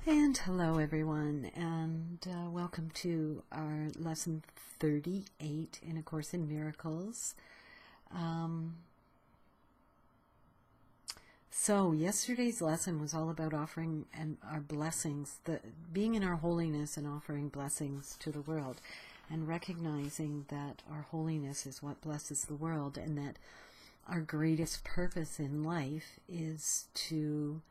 And hello everyone, and welcome to our lesson 38 in A Course in Miracles. So yesterday's lesson was all about offering our blessings, being in our holiness and offering blessings to the world, and recognizing that our holiness is what blesses the world, and that our greatest purpose in life is to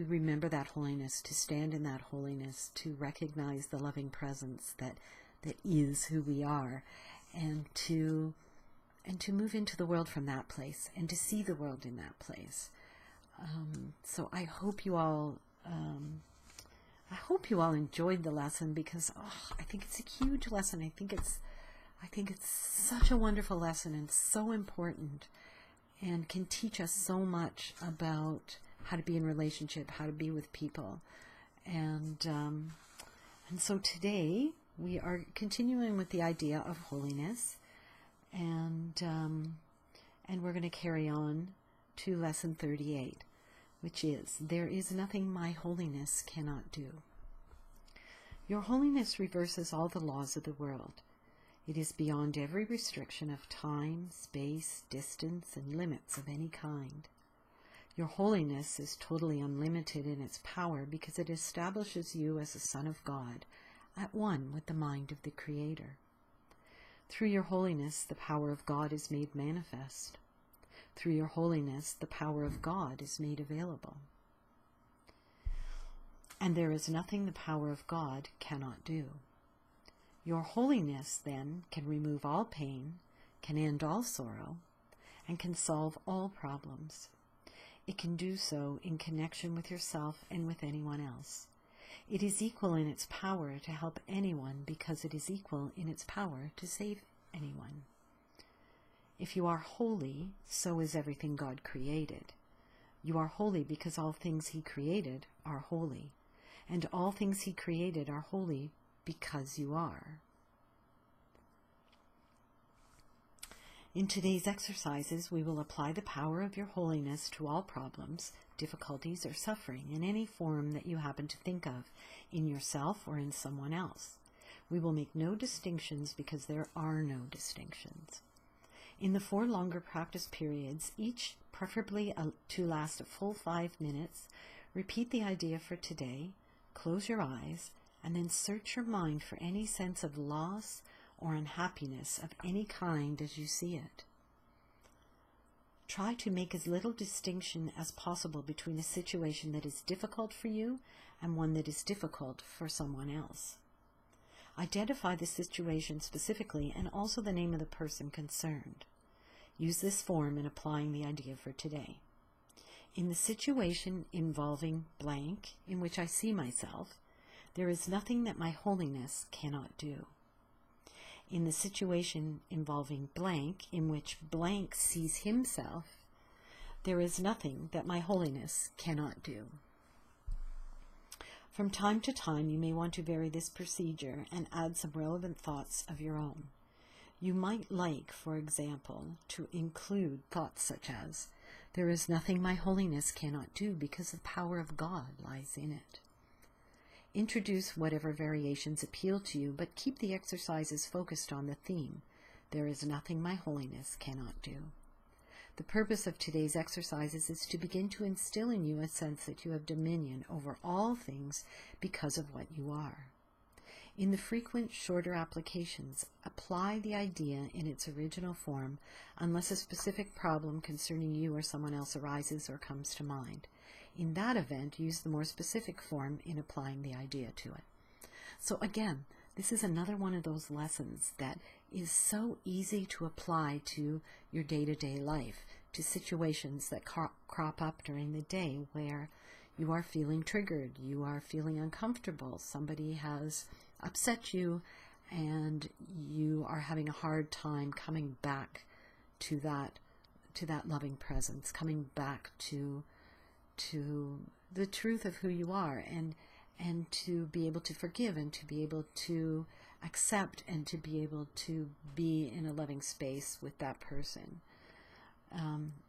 remember that holiness, to stand in that holiness, to recognize the loving presence that is who we are, and to move into the world from that place, and to see the world in that place. So I hope you all enjoyed the lesson, because I think it's a huge lesson. I think it's such a wonderful lesson and so important, and can teach us so much about how to be in relationship, how to be with people. And so today we are continuing with the idea of holiness, and we're going to carry on to lesson 38, which is, there is nothing my holiness cannot do. Your holiness reverses all the laws of the world. It is beyond every restriction of time, space, distance, and limits of any kind. Your holiness is totally unlimited in its power, because it establishes you as a son of God, at one with the mind of the Creator. Through your holiness, the power of God is made manifest. Through your holiness, the power of God is made available. And there is nothing the power of God cannot do. Your holiness, then, can remove all pain, can end all sorrow, and can solve all problems. It can do so in connection with yourself and with anyone else. It is equal in its power to help anyone, because it is equal in its power to save anyone. If you are holy, so is everything God created. You are holy because all things He created are holy, and all things He created are holy because you are. In today's exercises, we will apply the power of your holiness to all problems, difficulties, or suffering in any form that you happen to think of, in yourself or in someone else. We will make no distinctions, because there are no distinctions. In the 4 longer practice periods, each preferably to last a full 5 minutes, repeat the idea for today, close your eyes, and then search your mind for any sense of loss or unhappiness of any kind as you see it. Try to make as little distinction as possible between a situation that is difficult for you and one that is difficult for someone else. Identify the situation specifically and also the name of the person concerned. Use this form in applying the idea for today. In the situation involving blank, in which I see myself, there is nothing that my holiness cannot do. In the situation involving blank, in which blank sees himself, there is nothing that my holiness cannot do. From time to time, you may want to vary this procedure and add some relevant thoughts of your own. You might like, for example, to include thoughts such as, there is nothing my holiness cannot do, because the power of God lies in it. Introduce whatever variations appeal to you, but keep the exercises focused on the theme, there is nothing my holiness cannot do. The purpose of today's exercises is to begin to instill in you a sense that you have dominion over all things because of what you are. In the frequent, shorter applications, apply the idea in its original form, unless a specific problem concerning you or someone else arises or comes to mind. In that event, use the more specific form in applying the idea to it. So again, this is another one of those lessons that is so easy to apply to your day-to-day life, to situations that crop up during the day where you are feeling triggered, you are feeling uncomfortable, somebody has upset you, and you are having a hard time coming back to that loving presence, coming back to the truth of who you are, and to be able to forgive, and to be able to accept, and to be able to be in a loving space with that person.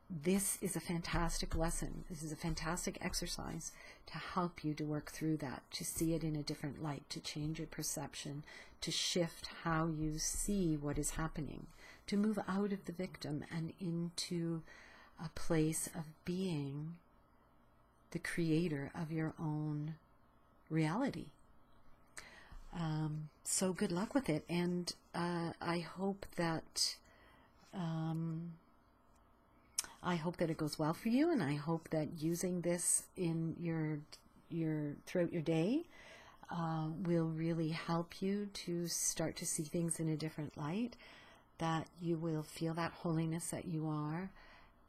this is a fantastic lesson. This is a fantastic exercise to help you to work through that, to see it in a different light, to change your perception, to shift how you see what is happening, to move out of the victim and into a place of being the creator of your own reality. So good luck with it, and I hope that it goes well for you, and I hope that using this in your throughout your day will really help you to start to see things in a different light, that you will feel that holiness that you are,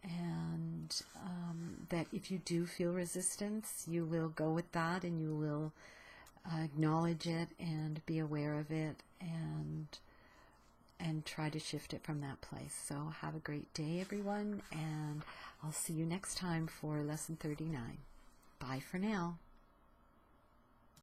and that if you do feel resistance, you will go with that and you will acknowledge it and be aware of it and try to shift it from that place. So have a great day, everyone, and I'll see you next time for lesson 39. Bye for now.